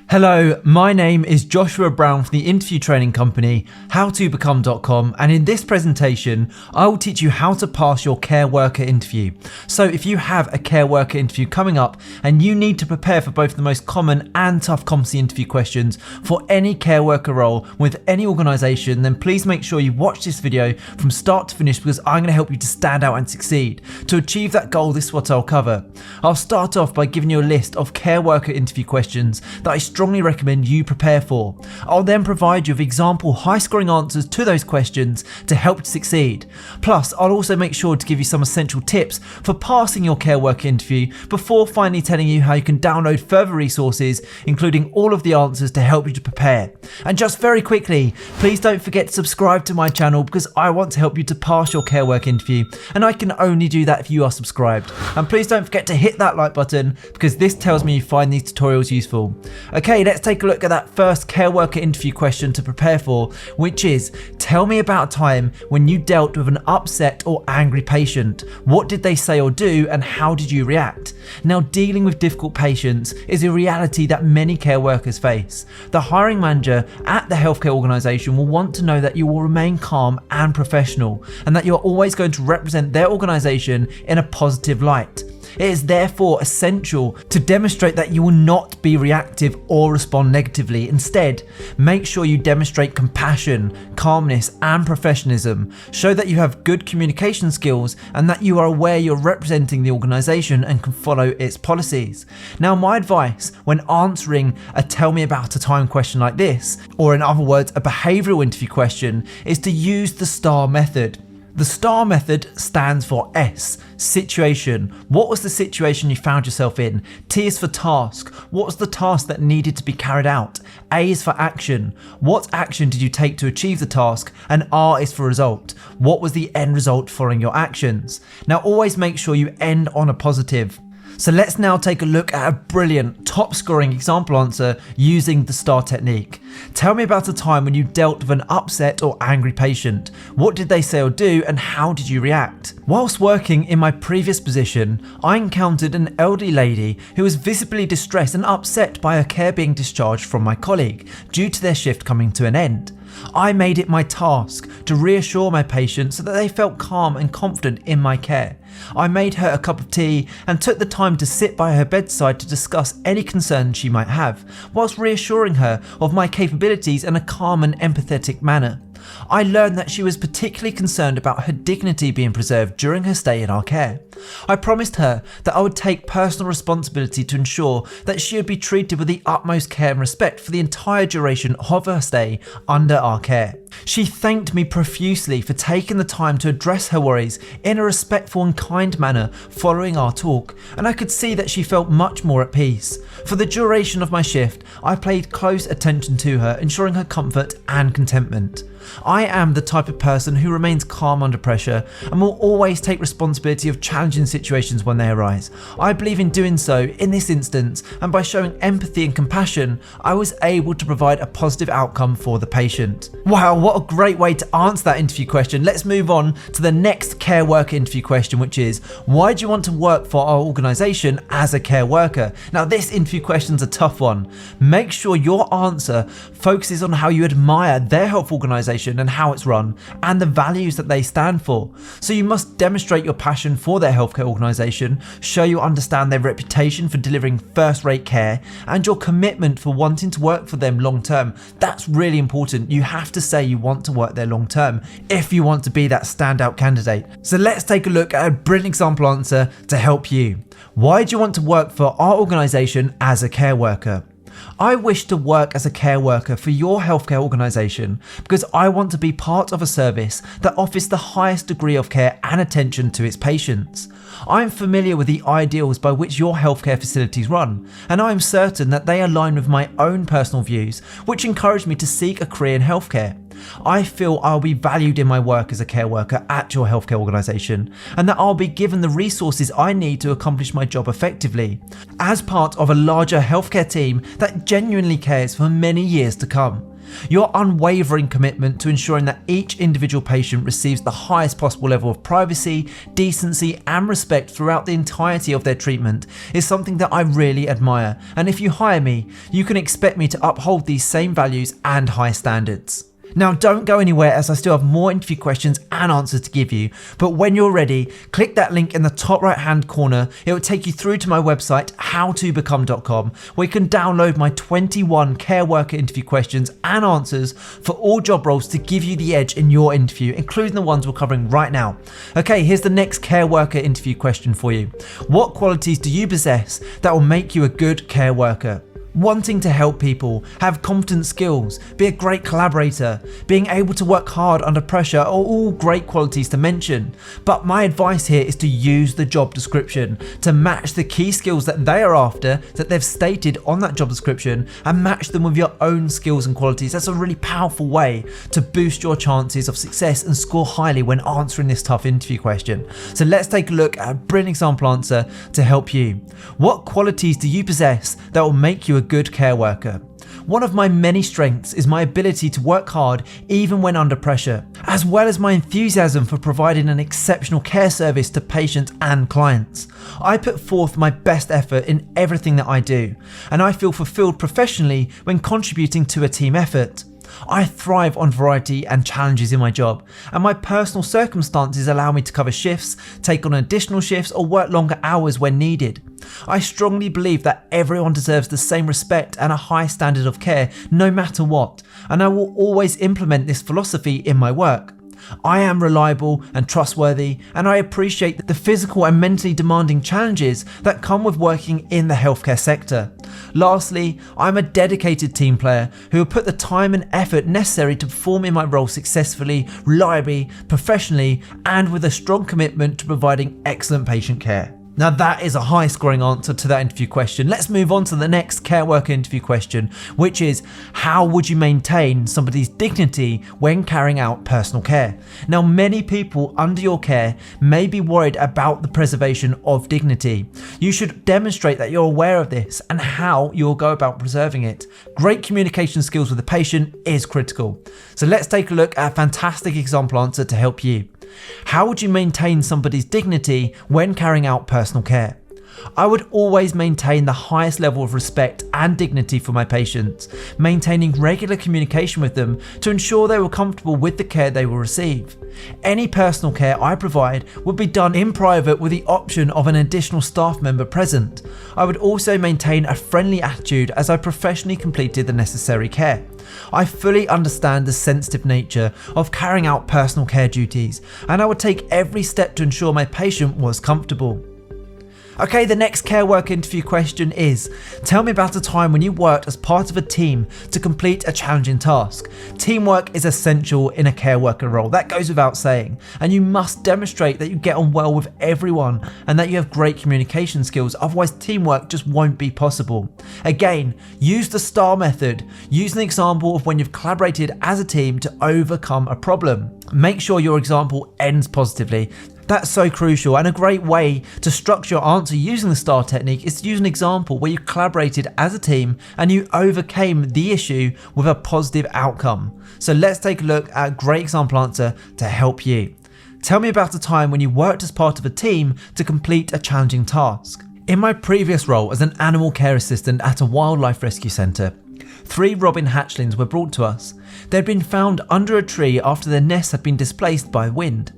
Hello, my name is Joshua Brown from the interview training company howtobecome.com, and in this presentation I will teach you how to pass your care worker interview. So if you have a care worker interview coming up and you need to prepare for both the most common and tough competency interview questions for any care worker role with any organisation, then please make sure you watch this video from start to finish, because I'm going to help you to stand out and succeed. To achieve that goal, this is what I'll cover. I'll start off by giving you a list of care worker interview questions that I strongly recommend you prepare for. I'll then provide you with example high scoring answers to those questions to help you succeed. Plus, I'll also make sure to give you some essential tips for passing your care worker interview before finally telling you how you can download further resources, including all of the answers to help you to prepare. And just very quickly, please don't forget to subscribe to my channel, because I want to help you to pass your care work interview, and I can only do that if you are subscribed. And please don't forget to hit that like button, because this tells me you find these tutorials useful. Okay, let's take a look at that first care worker interview question to prepare for, which is, tell me about a time when you dealt with an upset or angry patient. What did they say or do, and how did you react? Now, dealing with difficult patients is a reality that many care workers face. The hiring manager at the healthcare organisation will want to know that you will remain calm and professional, and that you're always going to represent their organisation in a positive light. It is therefore essential to demonstrate that you will not be reactive or respond negatively. Instead, make sure you demonstrate compassion, calmness, and professionalism. Show that you have good communication skills and that you are aware you're representing the organisation and can follow its policies. Now, my advice when answering a tell me about a time question like this, or in other words, a behavioural interview question, is to use the STAR method. The STAR method stands for S, situation. What was the situation you found yourself in? T is for task. What was the task that needed to be carried out? A is for action. What action did you take to achieve the task? And R is for result. What was the end result following your actions? Now, always make sure you end on a positive. So let's now take a look at a brilliant, top scoring example answer using the STAR technique. Tell me about a time when you dealt with an upset or angry patient. What did they say or do, and how did you react? Whilst working in my previous position, I encountered an elderly lady who was visibly distressed and upset by her care being discharged from my colleague due to their shift coming to an end. I made it my task to reassure my patient so that they felt calm and confident in my care. I made her a cup of tea and took the time to sit by her bedside to discuss any concerns she might have, whilst reassuring her of my capabilities in a calm and empathetic manner. I learned that she was particularly concerned about her dignity being preserved during her stay in our care. I promised her that I would take personal responsibility to ensure that she would be treated with the utmost care and respect for the entire duration of her stay under our care. She thanked me profusely for taking the time to address her worries in a respectful and kind manner following our talk, and I could see that she felt much more at peace. For the duration of my shift, I paid close attention to her, ensuring her comfort and contentment. I am the type of person who remains calm under pressure and will always take responsibility of challenging situations when they arise. I believe in doing so in this instance, and by showing empathy and compassion, I was able to provide a positive outcome for the patient. Wow, what a great way to answer that interview question. Let's move on to the next care worker interview question, which is, why do you want to work for our organisation as a care worker? Now, this interview question is a tough one. Make sure your answer focuses on how you admire their health organisation and how it's run, and the values that they stand for. So you must demonstrate your passion for their healthcare organisation, show you understand their reputation for delivering first-rate care, and your commitment for wanting to work for them long term. That's really important. You have to say you want to work there long term if you want to be that standout candidate. So let's take a look at a brilliant example answer to help you. Why do you want to work for our organisation as a care worker? I wish to work as a care worker for your healthcare organisation because I want to be part of a service that offers the highest degree of care and attention to its patients. I am familiar with the ideals by which your healthcare facilities run, and I am certain that they align with my own personal views, which encourage me to seek a career in healthcare. I feel I'll be valued in my work as a care worker at your healthcare organisation, and that I'll be given the resources I need to accomplish my job effectively, as part of a larger healthcare team that genuinely cares for many years to come. Your unwavering commitment to ensuring that each individual patient receives the highest possible level of privacy, decency and respect throughout the entirety of their treatment is something that I really admire, and if you hire me, you can expect me to uphold these same values and high standards. Now don't go anywhere, as I still have more interview questions and answers to give you, but when you're ready, click that link in the top right hand corner. It will take you through to my website howtobecome.com, where you can download my 21 care worker interview questions and answers for all job roles to give you the edge in your interview, including the ones we're covering right now. Okay, here's the next care worker interview question for you. What qualities do you possess that will make you a good care worker? Wanting to help people, have competent skills, be a great collaborator, being able to work hard under pressure are all great qualities to mention. But my advice here is to use the job description to match the key skills that they are after, that they've stated on that job description, and match them with your own skills and qualities. That's a really powerful way to boost your chances of success and score highly when answering this tough interview question. So let's take a look at a brilliant example answer to help you. What qualities do you possess that will make you a good care worker? One of my many strengths is my ability to work hard even when under pressure, as well as my enthusiasm for providing an exceptional care service to patients and clients. I put forth my best effort in everything that I do, and I feel fulfilled professionally when contributing to a team effort. I thrive on variety and challenges in my job, and my personal circumstances allow me to cover shifts, take on additional shifts, or work longer hours when needed. I strongly believe that everyone deserves the same respect and a high standard of care no matter what, and I will always implement this philosophy in my work. I am reliable and trustworthy, and I appreciate the physical and mentally demanding challenges that come with working in the healthcare sector. Lastly, I'm a dedicated team player who will put the time and effort necessary to perform in my role successfully, reliably, professionally, and with a strong commitment to providing excellent patient care. Now that is a high scoring answer to that interview question. Let's move on to the next care worker interview question, which is, how would you maintain somebody's dignity when carrying out personal care? Now many people under your care may be worried about the preservation of dignity. You should demonstrate that you're aware of this and how you'll go about preserving it. Great communication skills with the patient is critical. So let's take a look at a fantastic example answer to help you. How would you maintain somebody's dignity when carrying out personal care? I would always maintain the highest level of respect and dignity for my patients, maintaining regular communication with them to ensure they were comfortable with the care they will receive. Any personal care I provide would be done in private with the option of an additional staff member present. I would also maintain a friendly attitude as I professionally completed the necessary care. I fully understand the sensitive nature of carrying out personal care duties, and I would take every step to ensure my patient was comfortable. Okay, the next care work interview question is, tell me about a time when you worked as part of a team to complete a challenging task. Teamwork is essential in a care worker role, that goes without saying, and you must demonstrate that you get on well with everyone and that you have great communication skills, otherwise teamwork just won't be possible. Again, use the STAR method. Use an example of when you've collaborated as a team to overcome a problem. Make sure your example ends positively. That's so crucial, and a great way to structure your answer using the STAR technique is to use an example where you collaborated as a team and you overcame the issue with a positive outcome. So let's take a look at a great example answer to help you. Tell me about a time when you worked as part of a team to complete a challenging task. In my previous role as an animal care assistant at a wildlife rescue centre, 3 robin hatchlings were brought to us. They had been found under a tree after their nests had been displaced by wind.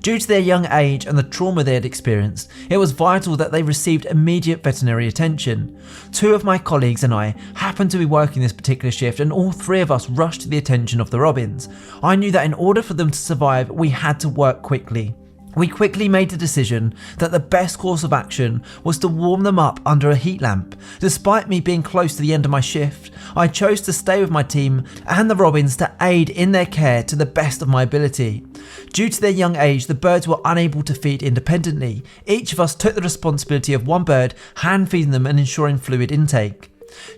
Due to their young age and the trauma they had experienced, it was vital that they received immediate veterinary attention. 2 of my colleagues and I happened to be working this particular shift, and all 3 of us rushed to the attention of the robins. I knew that in order for them to survive, we had to work quickly. We quickly made the decision that the best course of action was to warm them up under a heat lamp. Despite me being close to the end of my shift, I chose to stay with my team and the robins to aid in their care to the best of my ability. Due to their young age, the birds were unable to feed independently. Each of us took the responsibility of one bird, hand feeding them and ensuring fluid intake.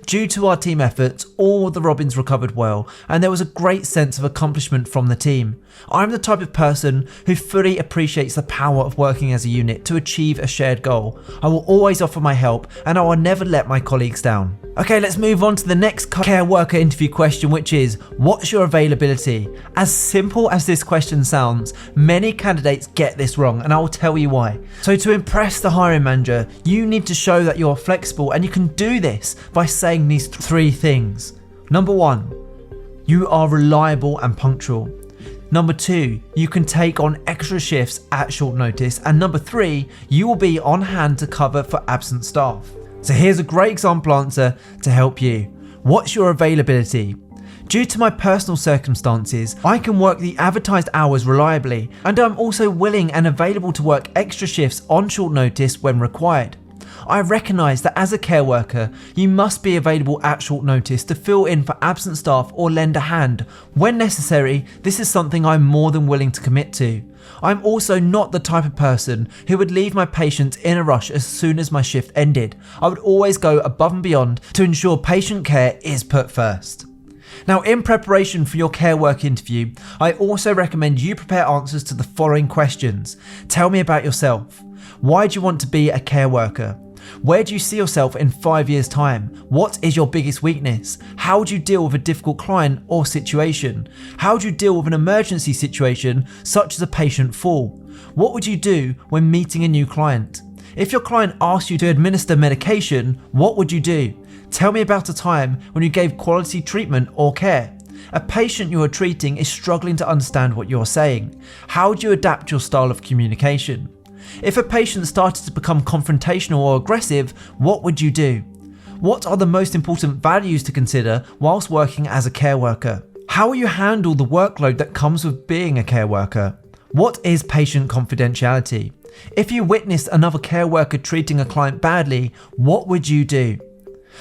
Due to our team efforts, all the robins recovered well, and there was a great sense of accomplishment from the team. I'm the type of person who fully appreciates the power of working as a unit to achieve a shared goal. I will always offer my help, and I will never let my colleagues down. Okay, let's move on to the next care worker interview question, which is, what's your availability? As simple as this question sounds, many candidates get this wrong, and I will tell you why. So to impress the hiring manager, you need to show that you're flexible, and you can do this by saying these three things. Number 1, you are reliable and punctual. Number 2, you can take on extra shifts at short notice. And number 3, you will be on hand to cover for absent staff. So here's a great example answer to help you. What's your availability? Due to my personal circumstances, I can work the advertised hours reliably, and I'm also willing and available to work extra shifts on short notice when required. I recognise that as a care worker, you must be available at short notice to fill in for absent staff or lend a hand. When necessary, this is something I'm more than willing to commit to. I'm also not the type of person who would leave my patients in a rush as soon as my shift ended. I would always go above and beyond to ensure patient care is put first. Now, in preparation for your care work interview, I also recommend you prepare answers to the following questions. Tell me about yourself. Why do you want to be a care worker? Where do you see yourself in 5 years' time? What is your biggest weakness? How do you deal with a difficult client or situation? How do you deal with an emergency situation such as a patient fall? What would you do when meeting a new client? If your client asks you to administer medication, what would you do? Tell me about a time when you gave quality treatment or care. A patient you are treating is struggling to understand what you're saying. How do you adapt your style of communication? If a patient started to become confrontational or aggressive, what would you do? What are the most important values to consider whilst working as a care worker? How will you handle the workload that comes with being a care worker? What is patient confidentiality? If you witnessed another care worker treating a client badly, what would you do?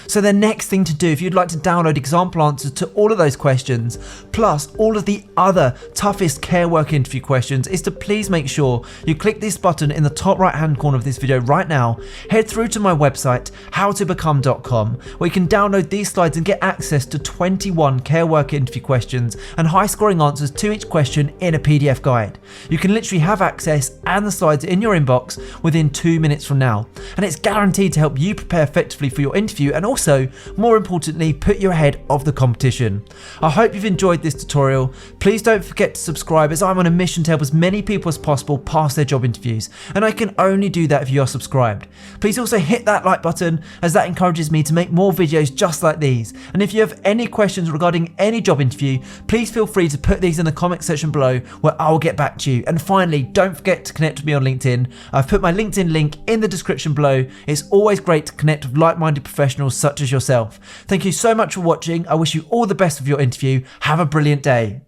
So the next thing to do, if you'd like to download example answers to all of those questions, plus all of the other toughest care work interview questions, is to please make sure you click this button in the top right hand corner of this video right now, head through to my website, howtobecome.com, where you can download these slides and get access to 21 care work interview questions and high scoring answers to each question in a PDF guide. You can literally have access and the slides in your inbox within 2 minutes from now, and it's guaranteed to help you prepare effectively for your interview and also, more importantly, put you ahead of the competition. I hope you've enjoyed this tutorial. Please don't forget to subscribe, as I'm on a mission to help as many people as possible pass their job interviews, and I can only do that if you are subscribed. Please also hit that like button, as that encourages me to make more videos just like these. And if you have any questions regarding any job interview, please feel free to put these in the comment section below, where I will get back to you. And finally, don't forget to connect with me on LinkedIn. I've put my LinkedIn link in the description below. It's always great to connect with like-minded professionals such as yourself. Thank you so much for watching. I wish you all the best with your interview. Have a brilliant day.